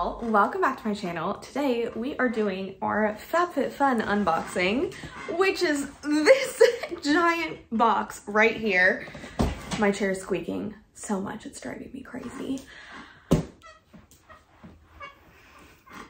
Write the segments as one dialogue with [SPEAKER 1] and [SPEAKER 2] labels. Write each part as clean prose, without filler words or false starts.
[SPEAKER 1] y'all, welcome back to my channel. Today we are doing our FabFitFun unboxing, which is this giant box right here. My chair is squeaking so much, it's driving me crazy.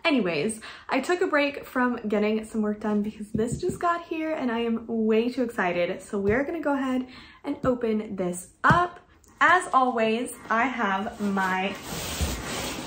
[SPEAKER 1] Anyways, I took a break from getting some work done because this just got here and I am way too excited. So we're gonna go ahead and open this up. As always, I have my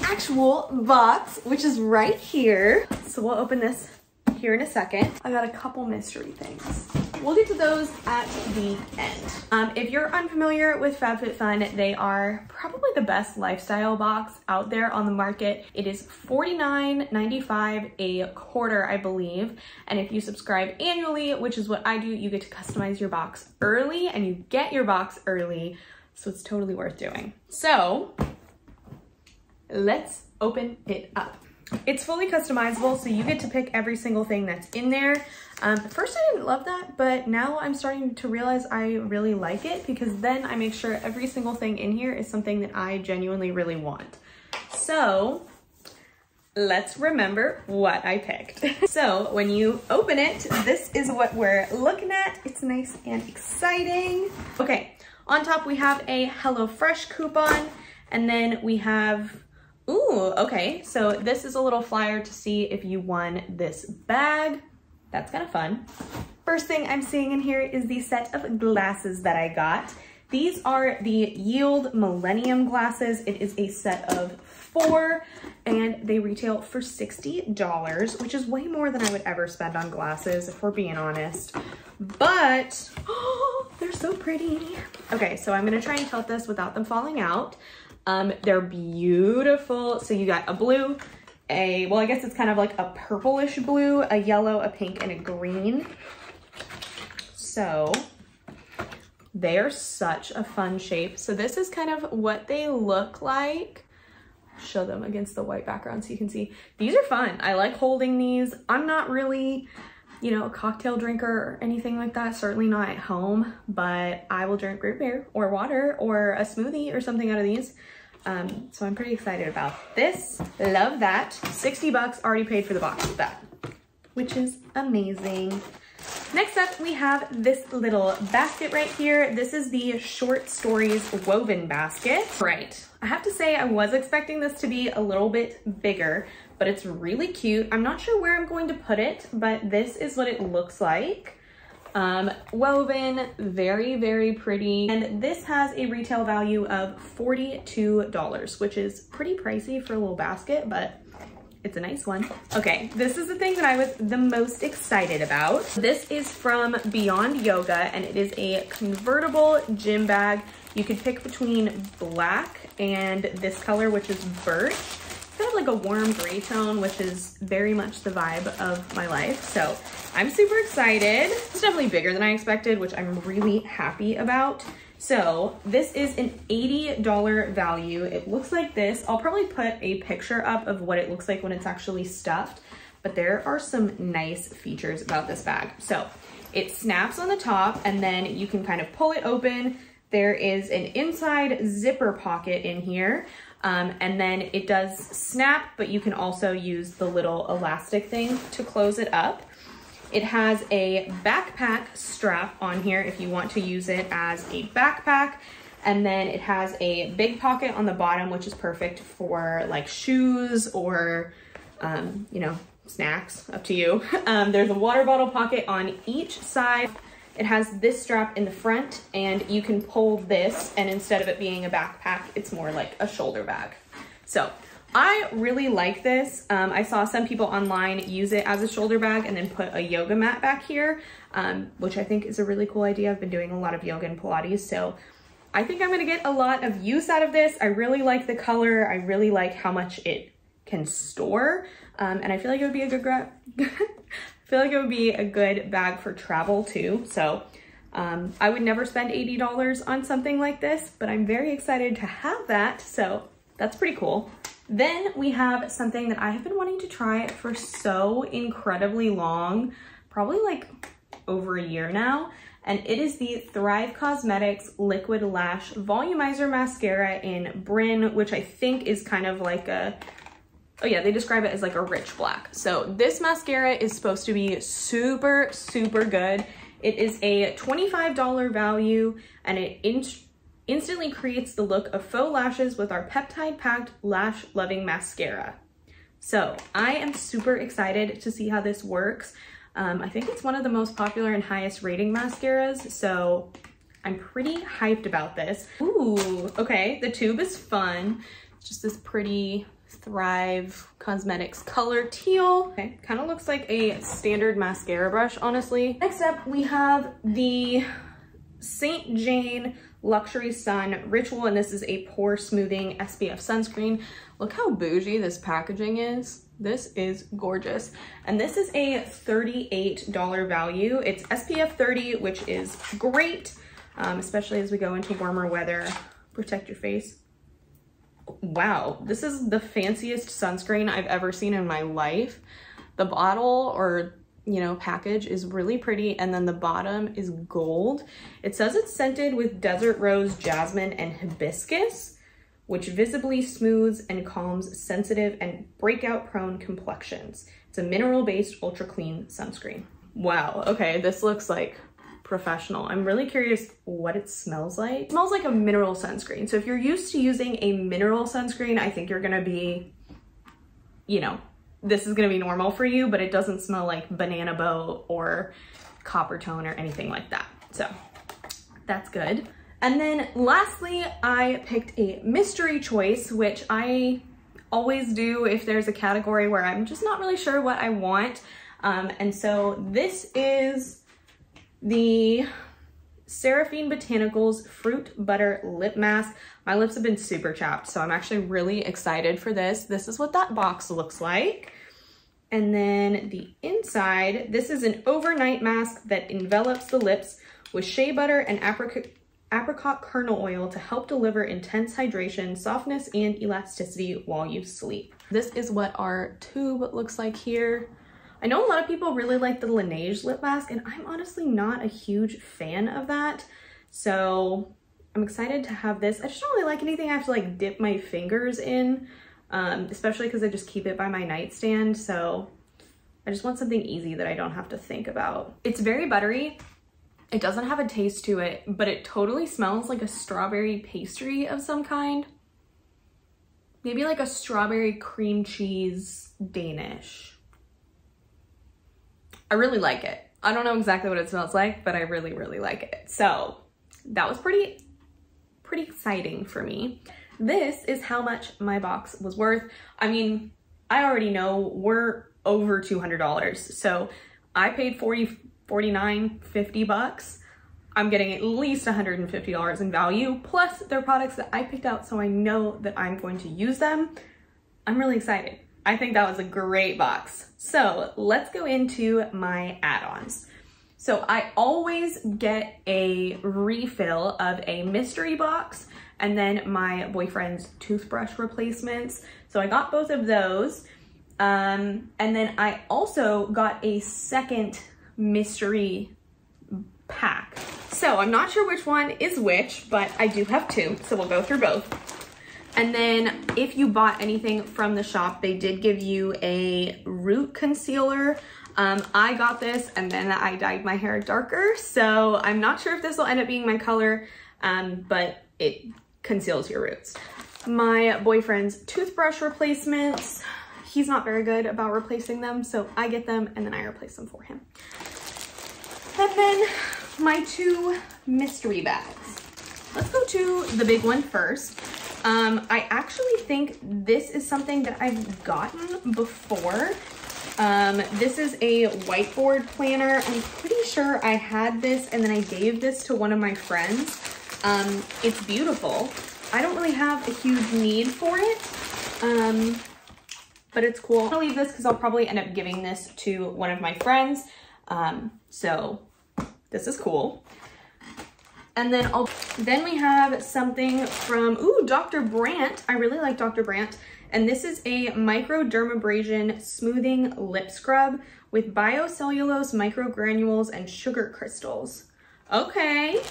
[SPEAKER 1] actual box, which is right here. So we'll open this here in a second. I got a couple mystery things. We'll get to those at the end. If you're unfamiliar with FabFitFun, they are probably the best lifestyle box out there on the market. It is $49.95 a quarter, I believe. And if you subscribe annually, which is what I do, you get to customize your box early and you get your box early. So it's totally worth doing. So let's open it up. It's fully customizable, so you get to pick every single thing that's in there. At first I didn't love that, but now I'm starting to realize I really like it because then I make sure every single thing in here is something that I genuinely really want. So let's remember what I picked. So when you open it, this is what we're looking at. It's nice and exciting. Okay, on top we have a HelloFresh coupon, and then we have, ooh, okay, so this is a little flyer to see if you won this bag. That's kind of fun. First thing I'm seeing in here is the set of glasses that I got. These are the Yield Millennium glasses. It is a set of 4 and they retail for $60, which is way more than I would ever spend on glasses, if we're being honest. But, oh, they're so pretty. Okay, so I'm gonna try and tilt this without them falling out. They're beautiful. So you got a blue, well, I guess it's kind of like a purplish blue, a yellow, a pink, and a green. So they are such a fun shape. So this is kind of what they look like. Show them against the white background so you can see. These are fun. I like holding these. I'm not really, you know, a cocktail drinker or anything like that, certainly not at home, but I will drink root beer or water or a smoothie or something out of these. So I'm pretty excited about this. Love that. 60 bucks, already paid for the box of that, which is amazing. Next up, we have this little basket right here. This is the Short Stories woven basket. Right, I have to say I was expecting this to be a little bit bigger, but it's really cute. I'm not sure where I'm going to put it, but this is what it looks like. Woven, very, very pretty. And this has a retail value of $42, which is pretty pricey for a little basket, but it's a nice one. Okay, this is the thing that I was the most excited about. This is from Beyond Yoga, and it is a convertible gym bag. You could pick between black and this color, which is birch. It's kind of like a warm gray tone, which is very much the vibe of my life. So I'm super excited. It's definitely bigger than I expected, which I'm really happy about. So this is an $80 value. It looks like this. I'll probably put a picture up of what it looks like when it's actually stuffed, but there are some nice features about this bag. So it snaps on the top and then you can kind of pull it open. There is an inside zipper pocket in here. And then it does snap, but you can also use the little elastic thing to close it up. It has a backpack strap on here if you want to use it as a backpack. And then it has a big pocket on the bottom, which is perfect for like shoes or, you know, snacks, up to you. There's a water bottle pocket on each side. It has this strap in the front and you can pull this, and instead of it being a backpack, it's more like a shoulder bag. So I really like this. I saw some people online use it as a shoulder bag and then put a yoga mat back here, which I think is a really cool idea. I've been doing a lot of yoga and Pilates, so I think I'm gonna get a lot of use out of this. I really like the color. I really like how much it can store. And I feel like it would be a good grab. I feel like it would be a good bag for travel too. So I would never spend $80 on something like this, but I'm very excited to have that. So that's pretty cool. Then we have something that I have been wanting to try for so incredibly long, probably like over a year now. And it is the Thrive Cosmetics Liquid Lash Volumizer Mascara in Bryn, which I think is kind of like a oh yeah, they describe it as like a rich black. So this mascara is supposed to be super, super good. It is a $25 value, and it instantly creates the look of faux lashes with our peptide-packed lash-loving mascara. So I am super excited to see how this works. I think it's one of the most popular and highest rating mascaras, so I'm pretty hyped about this. Ooh, okay, the tube is fun. It's just this pretty Thrive Cosmetics color teal. Okay, kind of looks like a standard mascara brush, honestly. Next up, we have the St. Jane Luxury Sun Ritual, and this is a pore smoothing SPF sunscreen. Look how bougie this packaging is. This is gorgeous. And this is a $38 value. It's SPF 30, which is great, especially as we go into warmer weather. Protect your face. Wow, this is the fanciest sunscreen I've ever seen in my life. The bottle, or you know, package is really pretty, and then the bottom is gold. It says it's scented with desert rose, jasmine, and hibiscus, which visibly smooths and calms sensitive and breakout prone complexions. It's a mineral-based ultra clean sunscreen. Wow, okay, this looks like professional. I'm really curious what it smells like. It smells like a mineral sunscreen. So if you're used to using a mineral sunscreen, I think you're gonna be, you know, this is gonna be normal for you, but it doesn't smell like banana boat or copper tone or anything like that. So that's good. And then lastly, I picked a mystery choice, which I always do if there's a category where I'm just not really sure what I want. And so this is the Seraphine Botanicals Fruit Butter Lip Mask. My lips have been super chapped, so I'm actually really excited for this. This is what that box looks like. And then the inside, this is an overnight mask that envelops the lips with shea butter and apricot kernel oil to help deliver intense hydration, softness, and elasticity while you sleep. This is what our tube looks like here. I know a lot of people really like the Laneige lip mask, and I'm honestly not a huge fan of that. So I'm excited to have this. I just don't really like anything I have to like dip my fingers in, especially because I just keep it by my nightstand. So I just want something easy that I don't have to think about. It's very buttery. It doesn't have a taste to it, but it totally smells like a strawberry pastry of some kind. Maybe like a strawberry cream cheese Danish. I really like it. I don't know exactly what it smells like, but I really, really like it. So that was pretty exciting for me. This is how much my box was worth. I mean, I already know we're over $200. So I paid $49, $50. I'm getting at least $150 in value, plus they're products that I picked out, so I know that I'm going to use them. I'm really excited. I think that was a great box. So let's go into my add-ons. So I always get a refill of a mystery box and then my boyfriend's toothbrush replacements. So I got both of those. And then I also got a second mystery pack. So I'm not sure which one is which, but I do have two. So we'll go through both. And then if you bought anything from the shop, they did give you a root concealer. I got this and then I dyed my hair darker. So I'm not sure if this will end up being my color, but it conceals your roots. My boyfriend's toothbrush replacements, he's not very good about replacing them. So I get them and then I replace them for him. And then my two mystery bags. Let's go to the big one first. I actually think this is something that I've gotten before. This is a whiteboard planner. I'm pretty sure I had this and then I gave this to one of my friends. It's beautiful. I don't really have a huge need for it, but it's cool. I'm gonna leave this because I'll probably end up giving this to one of my friends. So this is cool. And then we have something from, Dr. Brandt. I really like Dr. Brandt. And this is a microdermabrasion smoothing lip scrub with biocellulose microgranules and sugar crystals. Okay.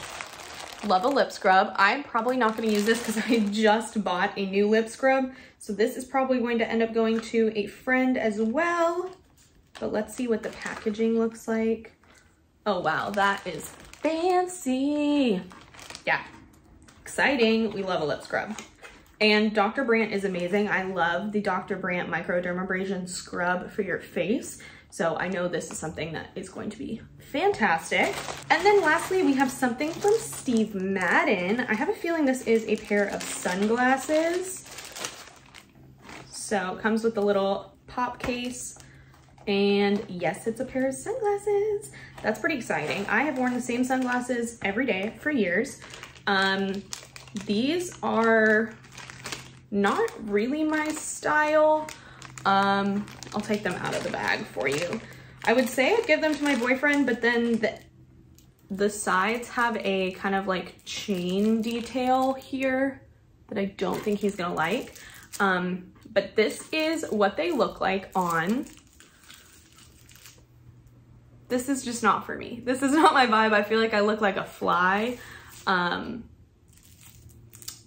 [SPEAKER 1] Love a lip scrub. I'm probably not going to use this because I just bought a new lip scrub. So this is probably going to end up going to a friend as well. But let's see what the packaging looks like. Oh wow, that is fancy. Yeah, exciting. We love a lip scrub. And Dr. Brandt is amazing. I love the Dr. Brandt Microdermabrasion Scrub for your face. So I know this is something that is going to be fantastic. And then lastly, we have something from Steve Madden. I have a feeling this is a pair of sunglasses. So it comes with a little pop case. And yes, it's a pair of sunglasses. That's pretty exciting. I have worn the same sunglasses every day for years. These are not really my style. I'll take them out of the bag for you. I would say I'd give them to my boyfriend, but then the sides have a kind of like chain detail here that I don't think he's gonna like. But this is what they look like on. This is just not for me. This is not my vibe. I feel like I look like a fly.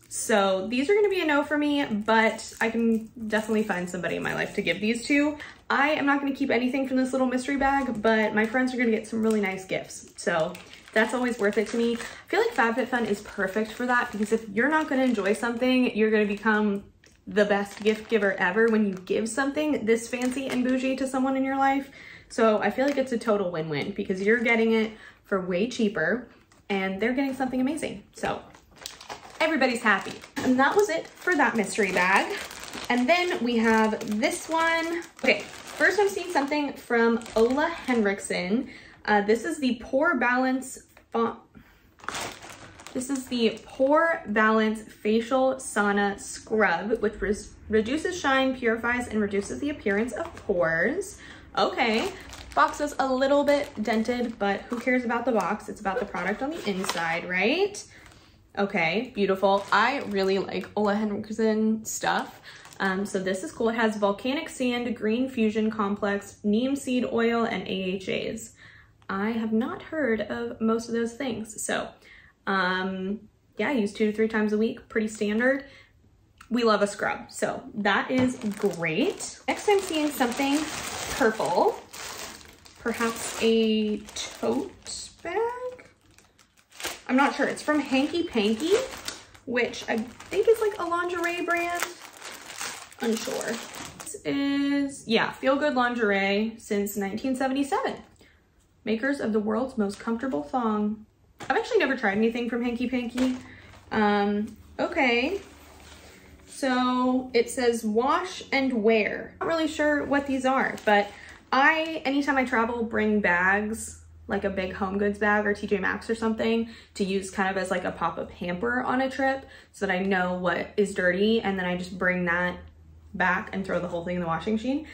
[SPEAKER 1] So these are gonna be a no for me, but I can definitely find somebody in my life to give these to. I am not gonna keep anything from this little mystery bag, but my friends are gonna get some really nice gifts. So that's always worth it to me. I feel like FabFitFun is perfect for that because if you're not gonna enjoy something, you're gonna become the best gift giver ever when you give something this fancy and bougie to someone in your life. So I feel like it's a total win-win because you're getting it for way cheaper and they're getting something amazing. So everybody's happy. And that was it for that mystery bag. And then we have this one. Okay, first I'm seeing something from Ola Henriksen. This is the Pore Balance This is the Pore Balance Facial Sauna Scrub, which reduces shine, purifies, and reduces the appearance of pores. Okay, box is a little bit dented, but who cares about the box? It's about the product on the inside, right? Okay, beautiful. I really like Ola Henriksen stuff. So this is cool. It has volcanic sand, green fusion complex, neem seed oil, and AHAs. I have not heard of most of those things. So yeah, I use 2 to 3 times a week, pretty standard. We love a scrub, so that is great. Next I'm seeing something purple, perhaps a tote bag? I'm not sure. It's from Hanky Panky, which I think is like a lingerie brand. Unsure. This is, yeah, Feel Good Lingerie since 1977. Makers of the world's most comfortable thong. I've actually never tried anything from Hanky Panky. Okay. So it says wash and wear. Not really sure what these are, but anytime I travel, bring bags, like a big home goods bag or TJ Maxx or something to use kind of as like a pop-up hamper on a trip so that I know what is dirty and then I just bring that back and throw the whole thing in the washing machine.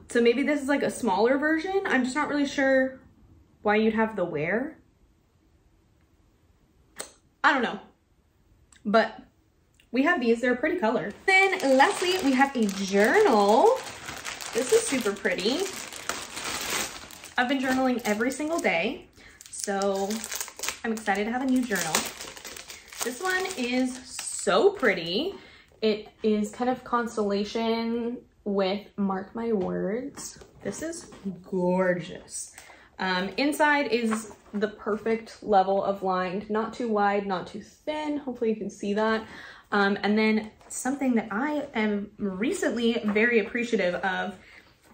[SPEAKER 1] So maybe this is like a smaller version. I'm just not really sure why you'd have the wear. I don't know, but we have these. They're a pretty color. Then lastly, we have a journal. This is super pretty. I've been journaling every single day, so I'm excited to have a new journal. This one is so pretty. It is kind of constellation with mark my words. This is gorgeous. Inside is the perfect level of lined, not too wide, not too thin. Hopefully you can see that. And then something that I am recently very appreciative of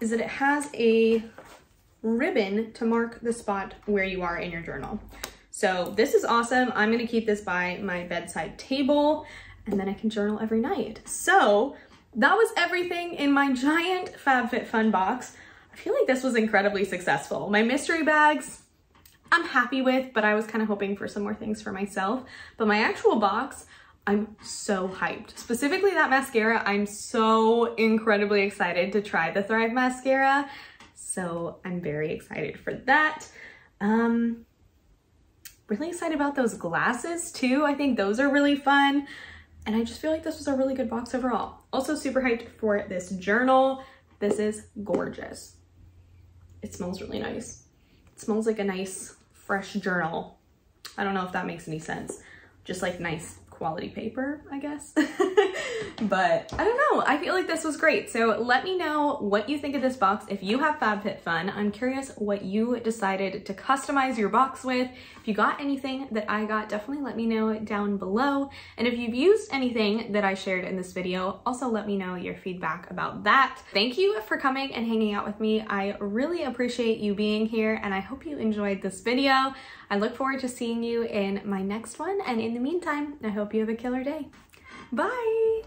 [SPEAKER 1] is that it has a ribbon to mark the spot where you are in your journal. So this is awesome. I'm gonna keep this by my bedside table and then I can journal every night. So that was everything in my giant FabFitFun box. I feel like this was incredibly successful. My mystery bags, I'm happy with, but I was kind of hoping for some more things for myself. But my actual box, I'm so hyped. Specifically that mascara, I'm so incredibly excited to try the Thrive mascara. So I'm very excited for that. Really excited about those glasses too. I think those are really fun. And I just feel like this was a really good box overall. Also super hyped for this journal. This is gorgeous. It smells really nice. It smells like a nice fresh journal. I don't know if that makes any sense. just like nice quality paper, I guess. But I don't know, I feel like this was great. So let me know what you think of this box. If you have FabFitFun, I'm curious what you decided to customize your box with. If you got anything that I got, definitely let me know down below. And if you've used anything that I shared in this video, also let me know your feedback about that. Thank you for coming and hanging out with me. I really appreciate you being here, and I hope you enjoyed this video. I look forward to seeing you in my next one, and in the meantime, I hope you have a killer day. Bye!